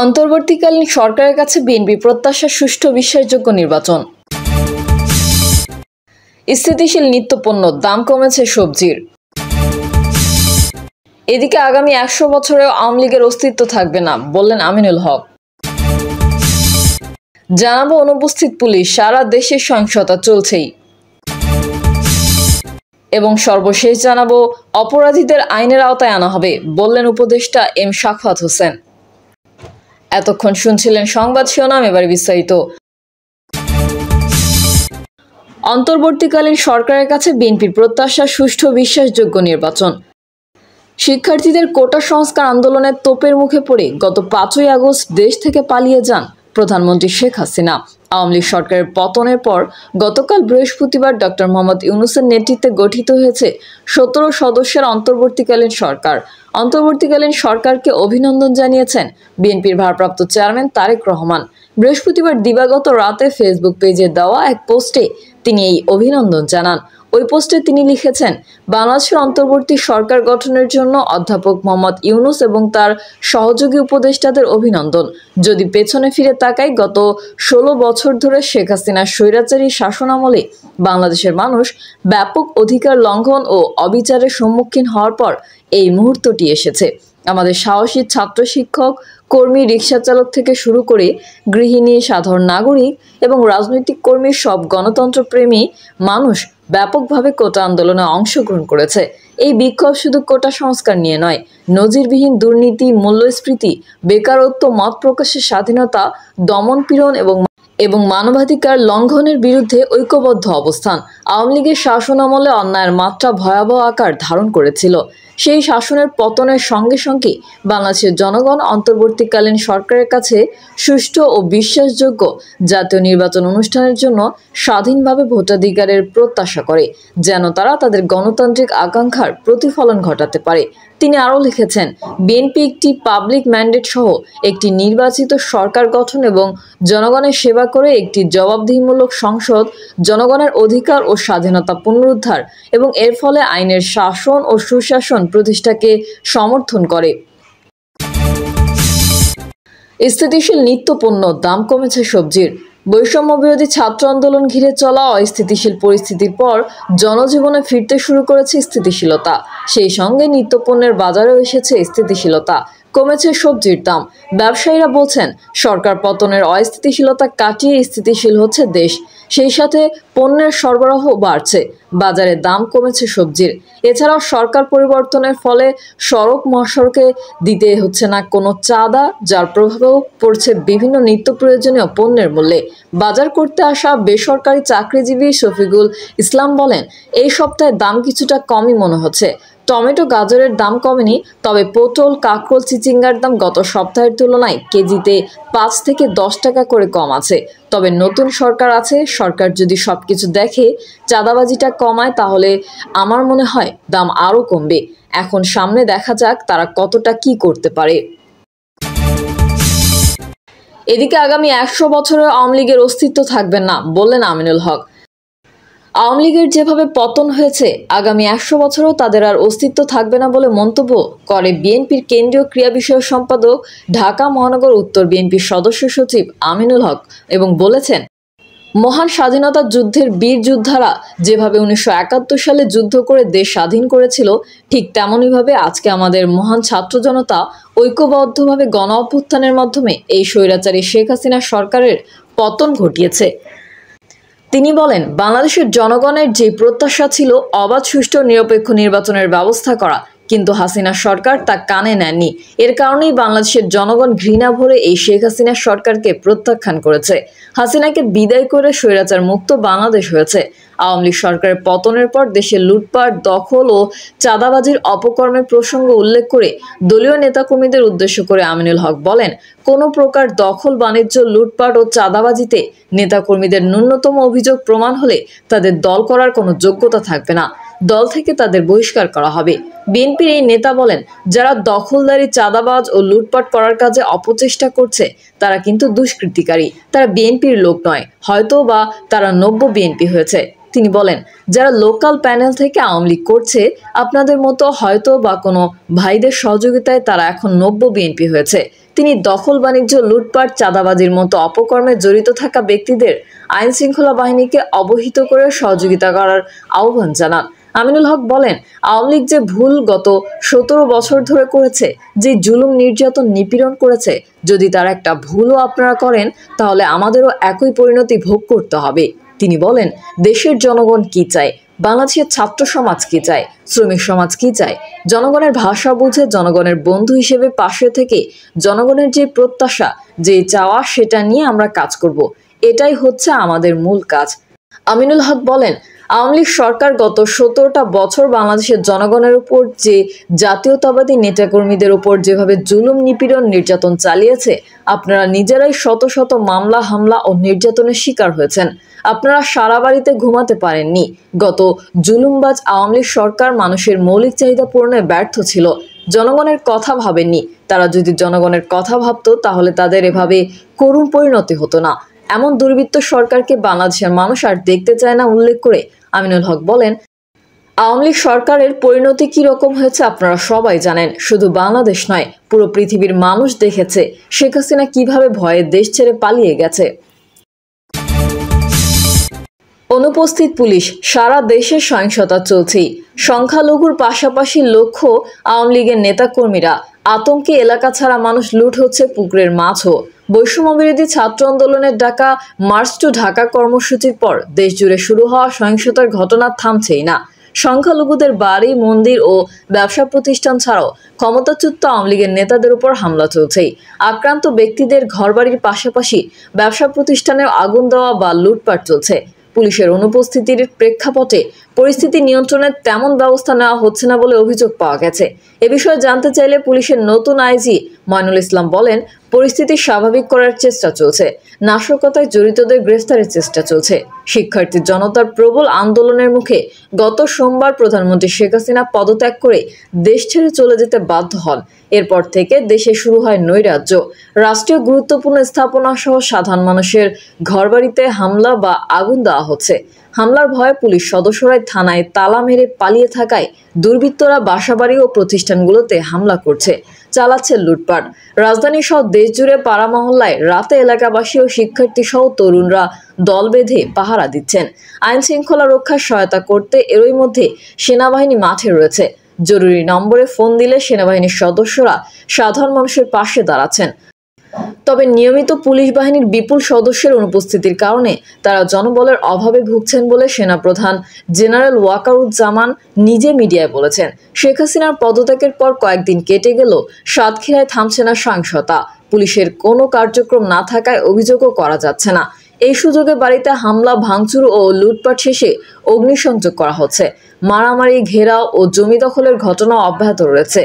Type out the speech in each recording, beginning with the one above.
অন্তর্বর্তীকালীন সরকারের কাছে বিএনপি প্রত্যাশা সুষ্ঠু বিশ্বাসযোগ্য নির্বাচন। স্থিতিশীল নিত্যপণ্য, দাম কমেছে সবজির। এদিকে আগামী ১০০ বছরেও আওয়ামী লীগের অস্তিত্ব থাকবে না, বললেন আমিনুল হক। জানাবো অনুপস্থিত পুলিশ, সারা দেশে সহিংসতা চলছেই। এবং সর্বশেষ জানাবো অপরাধীদের আইনের আওতায় আনা হবে, বললেন উপদেষ্টা এম সাখাওয়াত হোসেন। এতক্ষণ শুনছিলেন সংবাদ শিরোনাম, এবারে বিস্তারিত। অন্তর্বর্তীকালীন সরকারের কাছে বিএনপির প্রত্যাশা সুষ্ঠু বিশ্বাসযোগ্য নির্বাচন। শিক্ষার্থীদের কোটা সংস্কার আন্দোলনের তোপের মুখে পড়ে গত ৫ই আগস্ট দেশ থেকে পালিয়ে যান প্রধানমন্ত্রী শেখ হাসিনা। আওয়ামী লীগ সরকারের পতনের পর গতকাল বৃহস্পতিবার ডক্টর মোহাম্মদ ইউনূসের নেতৃত্বে গঠিত হয়েছে ১৭ সদস্যের অন্তর্বর্তীকালীন সরকার। অন্তর্বর্তীকালীন সরকারকে অভিনন্দন জানিয়েছেন বিএনপির ভারপ্রাপ্ত চেয়ারম্যান তারেক রহমান। বৃহস্পতিবার দিবাগত রাতে ফেসবুক পেজে দেওয়া এক পোস্টে তিনি এই অভিনন্দন জানান। ওই পোস্টে তিনি লিখেছেন, বাংলাদেশের অন্তর্বর্তী সরকার গঠনের জন্য অধ্যাপক মোহাম্মদ ইউনূস এবং তার সহযোগী উপদেষ্টাদের অভিনন্দন। যদি পেছনে ফিরে তাকাই, গত ১৬ বছর ধরে শেখ হাসিনার স্বৈরাচারী শাসনামলে বাংলাদেশের মানুষ ব্যাপক অধিকার লঙ্ঘন ও অবিচারের সম্মুখীন হওয়ার পর এই মুহূর্তটি এসেছে। আমাদের সাহসী ছাত্র, শিক্ষক, কর্মী, রিকশা চালক থেকে শুরু করে গৃহিণী, সাধারণ নাগরিক এবং রাজনৈতিক কর্মী, সব গণতন্ত্রপ্রেমী মানুষ ব্যাপকভাবে কোটা আন্দোলনে অংশগ্রহণ করেছে। এই বিক্ষোভ শুধু কোটা সংস্কার নিয়ে নয়, নজিরবিহীন দুর্নীতি, মূল্যস্ফীতি, বেকারত্ব, মত প্রকাশের স্বাধীনতা, দমনপীড়ন এবং মানবাধিকার লঙ্ঘনের বিরুদ্ধে ঐক্যবদ্ধ অবস্থান। আওয়ামী লীগের শাসনামলে অন্যায়ের মাত্রা ভয়াবহ আকার ধারণ করেছিল। সেই শাসনের পতনের সঙ্গে সঙ্গে বাংলাদেশের জনগণ অন্তর্বর্তীকালীন সরকারের কাছে সুষ্ঠু ও বিশ্বাসযোগ্য জাতীয় নির্বাচন অনুষ্ঠানের জন্য স্বাধীনভাবে ভোটাধিকারের প্রত্যাশা করে, যেন তারা তাদের গণতান্ত্রিক আকাঙ্ক্ষার প্রতিফলন ঘটাতে পারে। তিনি আরও লিখেছেন, বিএনপি একটি পাবলিক ম্যান্ডেট সহ একটি নির্বাচিত সরকার গঠন এবং জনগণের সেবা করে একটি জবাবদিহিমূলক সংসদ, জনগণের অধিকার ও স্বাধীনতা পুনরুদ্ধার এবং এর ফলে আইনের শাসন ও সুশাসন প্রতিষ্ঠাকে সমর্থন করে। স্থিতিশীল নিত্যপণ্য, দাম কমেছে সবজির। বৈষম্য বিরোধী ছাত্র আন্দোলন ঘিরে চলা অস্থিতিশীল পরিস্থিতির পর জনজীবনে ফিরতে শুরু করেছে স্থিতিশীলতা। সেই সঙ্গে নিত্যপণ্যের বাজারেও এসেছে স্থিতিশীলতা। কমেছে সবজির দাম। ব্যবসায়ীরা বলছেন, সরকার পতনের অস্থিতিশীলতা কাটিয়ে স্থিতিশীল হচ্ছে দেশ। সেই সাথে পণ্যের সরবরাহ বাড়ছে, বাজারে দাম কমেছে সবজির। এছাড়াও সরকার পরিবর্তনের ফলে সড়ক মহাসড়কে দিতে হচ্ছে না কোনো চাঁদা, যার প্রভাবেও পড়ছে বিভিন্ন নিত্য প্রয়োজনীয় পণ্যের মূল্যে। বাজার করতে আসা বেসরকারি চাকরিজীবী শফিকুল ইসলাম বলেন, এই সপ্তাহে দাম কিছুটা কমই মনে হচ্ছে। টমেটো, গাজরের দাম কমেনি, তবে পটল, কাঁকরোল, চিচিঙ্গার দাম গত সপ্তাহের তুলনায় কেজিতে ৫ থেকে ১০ টাকা করে কম আছে। তবে নতুন সরকার আছে, সরকার যদি সবকিছু দেখে, চাঁদাবাজিটা কমায়, তাহলে আমার মনে হয় দাম আরও কমবে। এখন সামনে দেখা যাক তারা কতটা কি করতে পারে। এদিকে আগামী ১০০ বছরে আওয়ামী লীগের অস্তিত্ব থাকবে না, বললেন আমিনুল হক। আওয়ামী লীগের যেভাবে পতন হয়েছে, আগামী ১০০ বছরও তাদের আর অস্তিত্ব থাকবে না বলে মন্তব্য করে বিএনপির কেন্দ্রীয় ক্রীড়া বিষয়ক সম্পাদক, ঢাকা মহানগর উত্তর বিএনপির সদস্য সচিব আমিনুল হক এবং বলেছেন, মহান স্বাধীনতা যুদ্ধের বীর যোদ্ধারা যেভাবে ১৯৭১ সালে যুদ্ধ করে দেশ স্বাধীন করেছিল, ঠিক তেমনইভাবে আজকে আমাদের মহান ছাত্র জনতা ঐক্যবদ্ধভাবে গণ অভ্যুত্থানের মাধ্যমে এই স্বৈরাচারী শেখ হাসিনা সরকারের পতন ঘটিয়েছে। তিনি বলেন, বাংলাদেশের জনগণের যে প্রত্যাশা ছিল অবাধ, সুষ্ঠু, নিরপেক্ষ নির্বাচনের ব্যবস্থা করা, কিন্তু হাসিনা সরকার তা কানে নেননি। এর কারণেই বাংলাদেশের জনগণ ঘৃণা ভরে এই শেখ হাসিনা সরকারকে প্রত্যাখ্যান করেছে। হাসিনাকে বিদায় করে স্বৈরাচার মুক্ত বাংলাদেশ হয়েছে। আওয়ামী লীগ সরকারের পতনের পর দেশে লুটপাট, দখল ও চাঁদাবাজির অপকর্মের প্রসঙ্গ উল্লেখ করে দলীয় নেতাকর্মীদের উদ্দেশ্য করে আমিনুল হক বলেন, কোনো প্রকার দখল, বাণিজ্য, লুটপাট ও চাঁদাবাজিতে নেতাকর্মীদের ন্যূনতম অভিযোগ প্রমাণ হলে তাদের দল করার কোনো যোগ্যতা থাকবে না, দল থেকে তাদের বহিষ্কার করা হবে। বিএনপির এই নেতা বলেন, যারা দখলদারি, চাঁদাবাজ ও লুটপাট করার কাজে অপচেষ্টা করছে, তারা কিন্তু দুষ্কৃতিকারী, তারা বিএনপির লোক নয়, হয়তো বা তারা নব্য বিএনপি হয়েছে। তিনি বলেন, যারা লোকাল প্যানেল থেকে আওয়ামী লীগ করছে, আপনাদের মতো হয়তো বা কোনো ভাইদের সহযোগিতায় তারা এখন নব্য বিএনপি হয়েছে। তিনি দখল বাণিজ্য, লুটপাট, চাঁদাবাজির মতো অপকর্মে জড়িত থাকা ব্যক্তিদের আইন শৃঙ্খলা বাহিনীকে অবহিত করে সহযোগিতা করার আহ্বান জানান। আমিনুল হক বলেন, আওয়ামী লীগ যে ভুল গত 17 বছর ধরে করেছে, যে জুলুম, নির্যাতন, নিপীড়ন করেছে, যদি তার একটা ভুলও আপনারা করেন তাহলে আমাদেরও একই পরিণতি ভোগ করতে হবে। তিনি বলেন, দেশের জনগণ কি চায়, বাংলাদেশের ছাত্র সমাজ কি চায়, শ্রমিক সমাজ কি চায়, জনগণের ভাষা বুঝে জনগণের বন্ধু হিসেবে পাশে থেকে জনগণের যে প্রত্যাশা, যে চাওয়া, সেটা নিয়ে আমরা কাজ করব। এটাই হচ্ছে আমাদের মূল কাজ। আমিনুল হক বলেন, আওয়ামী লীগ সরকার গত 17টা বছর বাংলাদেশের জনগণের উপর, যে জাতীয়তাবাদী নেতাকর্মীদের উপর যেভাবে জুলুম, নিপীড়ন, নির্যাতন চালিয়েছে, আপনারা নিজেরাই শত শত মামলা, হামলা ও নির্যাতনের শিকার হয়েছেন। আপনারা সারা বাড়িতে ঘুমাতে পারেননি। গত জুলুমবাজ আওয়ামী লীগ সরকার মানুষের মৌলিক চাহিদা পূরণে ব্যর্থ ছিল, জনগণের কথা ভাবেননি। তারা যদি জনগণের কথা ভাবতো তাহলে তাদের এভাবে করুণ পরিণতি হতো না। এমন দুর্বৃত্ত সরকারকে বাংলাদেশের মানুষ আর দেখতে চায় না উল্লেখ করে আমিনুল হক বলেন, আওয়ামী লীগ সরকারের পরিণতি কি রকম হয়েছে আপনারা সবাই জানেন। শুধু বাংলাদেশ নয়, পুরো পৃথিবীর মানুষ দেখেছে শেখ হাসিনা কিভাবে ভয়ে দেশ ছেড়ে পালিয়ে গেছে। অনুপস্থিত পুলিশ, সারা দেশে সহিংসতা চলছেই। সংখ্যালঘুর পাশাপাশি লক্ষ্য আওয়ামী লীগের নেতাকর্মীরা। আতঙ্কে এলাকা ছাড়া মানুষ, লুট হচ্ছে পুকুরের মাছও। বৈষম্যবিরোধী ছাত্র আন্দোলনের ডাকা মার্চ টু ঢাকা কর্মসূচির পর দেশ জুড়ে শুরু হওয়া সহিংসতার ঘটনা থামছেই না। সংখ্যালঘুদের বাড়ি, মন্দির ও ব্যবসা প্রতিষ্ঠান ছাড়াও ক্ষমতাচ্যুত আওয়ামী লীগের নেতাদের উপর হামলা চলছেই। আক্রান্ত ব্যক্তিদের ঘরবাড়ির পাশাপাশি ব্যবসা প্রতিষ্ঠানেও আগুন দেওয়া বা লুটপাট চলছে। পুলিশের অনুপস্থিতির প্রেক্ষাপটে পরিস্থিতি নিয়ন্ত্রণে তেমন ব্যবস্থা নেওয়া হচ্ছে না বলে অভিযোগ পাওয়া গেছে। এ বিষয়ে জানতে চাইলে পুলিশের নতুন আইজি ময়নুল ইসলাম বলেন, পরিস্থিতি স্বাভাবিক করার চেষ্টা চলছে। নাশকতায় জড়িতদের গ্রেফতারের চেষ্টা চলছে। শিক্ষার্থী জনতার প্রবল আন্দোলনের মুখে গত সোমবার প্রধানমন্ত্রী শেখ হাসিনা পদত্যাগ করে দেশ ছেড়ে চলে যেতে বাধ্য হন। এরপর থেকে দেশে শুরু হয় নৈরাজ্য। রাষ্ট্রীয় গুরুত্বপূর্ণ স্থাপনা সহ সাধারণ মানুষের ঘরবাড়িতে হামলা বা আগুন দেওয়া হচ্ছে। হামলার ভয়ে পুলিশ সদস্যরাই থানায় তালা মেরে পালিয়ে থাকায় দুর্বৃত্তরা বাসাবাড়ি ও প্রতিষ্ঠানগুলোতে হামলা করছে, চালাচ্ছে লুটপাট। রাজধানী সহ দেশ জুড়ে পাড়া মহল্লায় রাতে এলাকাবাসী ও শিক্ষার্থী সহ তরুণরা দল বেঁধে পাহারা দিচ্ছেন। আইন শৃঙ্খলা রক্ষার সহায়তা করতে এরই মধ্যে সেনাবাহিনী মাঠে রয়েছে। জরুরি নম্বরে ফোন দিলে সেনাবাহিনীর সদস্যরা সাধারণ মানুষের পাশে দাঁড়াচ্ছেন। তবে নিয়মিত পুলিশ বাহিনীর বিপুল সদস্যের অনুপস্থিতির কারণে তারা জনবলের অভাবে ভুগছেন বলে সেনাপ্রধান জেনারেল ওয়াকারুজ্জামান নিজে মিডিয়ায় বলেছেন। শেখ হাসিনার পদত্যাগের পর কয়েকদিন কেটে গেলেও সাতক্ষীরায় থামছে না সহিংসতা। পুলিশের কোনো কার্যক্রম না থাকায় অভিযোগও করা যাচ্ছে না। এই সুযোগে বাড়িতে হামলা, ভাঙচুর ও লুটপাট শেষে অগ্নিসংযোগ করা হচ্ছে। মারামারি, ঘেরাও ও জমি দখলের ঘটনা অব্যাহত রয়েছে।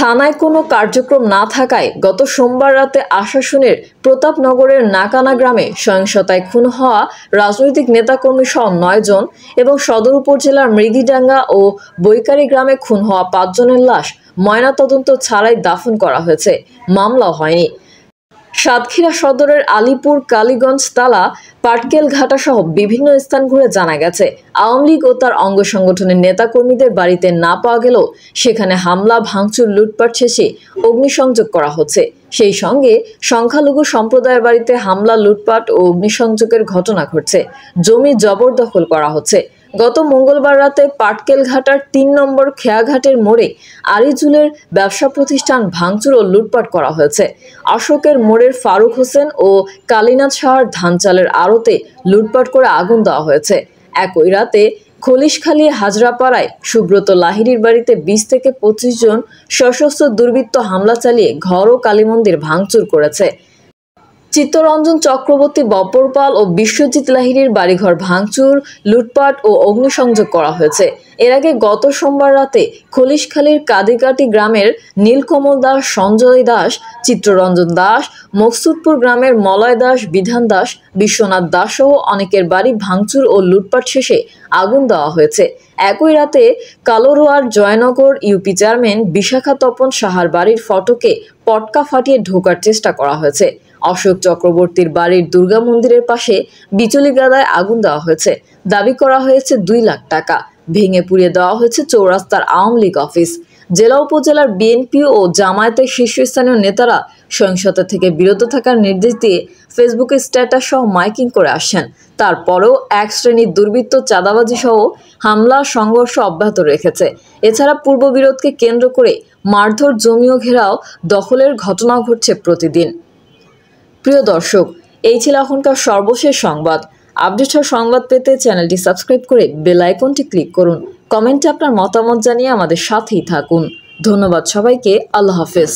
থানায় কোনো কার্যক্রম না থাকায় গত সোমবার রাতে আশাশুনের প্রতাপনগরের নাকানা গ্রামে সহিংসতায় খুন হওয়া রাজনৈতিক নেতাকর্মী সহ 9 জন এবং সদর উপজেলার মৃগীডাঙ্গা ও বৈকারি গ্রামে খুন হওয়া 5 জনের লাশ ময়নাতদন্ত ছাড়াই দাফন করা হয়েছে। মামলা হয়নি। সাতক্ষীরা সদরের আলীপুর, কালীগঞ্জ, তালা, পাটকেলঘাটা সহ বিভিন্ন স্থান ঘুরে জানা গেছে, আওয়ামী লীগ ও তার অঙ্গ সংগঠনের নেতাকর্মীদের বাড়িতে না পাওয়া গেলেও সেখানে হামলা, ভাঙচুর, লুটপাট শেষে অগ্নিসংযোগ করা হচ্ছে। সেই সঙ্গে সংখ্যালঘু সম্প্রদায়ের বাড়িতে হামলা, লুটপাট ও অগ্নিসংযোগের ঘটনা ঘটছে। জমি জবরদখল করা হচ্ছে। গত মঙ্গলবার রাতে পাটকেলঘাটার 3 নম্বর খেয়াঘাটের মোড়ে আরিজুলের ব্যবসা প্রতিষ্ঠান ভাঙচুর ও লুটপাট করা হয়েছে। আশোকের মোড়ের ফারুক হোসেন ও কালীনাথ সাহার ধান চালের আড়তে লুটপাট করে আগুন দেওয়া হয়েছে। একই রাতে খলিশখালী হাজরাপাড়ায় সুব্রত লাহিড়ীর বাড়িতে 20 থেকে 25 জন সশস্ত্র দুর্বৃত্ত হামলা চালিয়ে ঘর ও কালীমন্দির ভাঙচুর করেছে। চিত্তরঞ্জন চক্রবর্তী, বব্বর পাল ও বিশ্বজিৎ লাহিড়ীর বাড়িঘর ভাঙচুর, লুটপাট ও অগ্নিসংযোগ করা হয়েছে। এর আগে গত সোমবার রাতে খলিশখালীর কাদিকাটি গ্রামের নীলকমল দাস, সঞ্জয় দাস, চিত্তরঞ্জন দাস, মকসুদপুর গ্রামের মলয় দাস, বিধান দাস, বিশ্বনাথ দাস সহ অনেকের বাড়ি ভাঙচুর ও লুটপাট শেষে আগুন দেওয়া হয়েছে। একই রাতে কালোরোয়ার জয়নগর ইউপি চেয়ারম্যান বিশাখা তপন সাহার বাড়ির ফটকে পটকা ফাটিয়ে ঢোকার চেষ্টা করা হয়েছে। অশোক চক্রবর্তীর বাড়ির দুর্গা মন্দিরের পাশে বিচুলি গাদায় আগুন দেওয়া হয়েছে। দাবি করা হয়েছে 2 লাখ টাকা। ভেঙে পুড়িয়ে দেওয়া হয়েছে চৌরাস্তার আওয়ামী লীগ অফিস। জেলা উপজেলার বিএনপি ও জামায়াতের শীর্ষস্থানীয় নেতারা সহিংসতা থেকে বিরত থাকার নির্দেশ দিয়ে ফেসবুকে স্ট্যাটাস সহ মাইকিং করে আসছেন। তারপরেও এক শ্রেণীর দুর্বৃত্ত চাঁদাবাজি সহ হামলা সংঘর্ষ অব্যাহত রেখেছে। এছাড়া পূর্ববিরোধকে কেন্দ্র করে মারধর, জমি ও ঘেরাও দখলের ঘটনাও ঘটছে প্রতিদিন। প্রিয় দর্শক, এই ছিল এখনকার সর্বশেষ সংবাদ। আপডেট হওয়া সংবাদ পেতে চ্যানেলটি সাবস্ক্রাইব করে বেল আইকনটি ক্লিক করুন। কমেন্টে আপনার মতামত জানিয়ে আমাদের সাথেই থাকুন। ধন্যবাদ সবাইকে। আল্লাহ হাফেজ।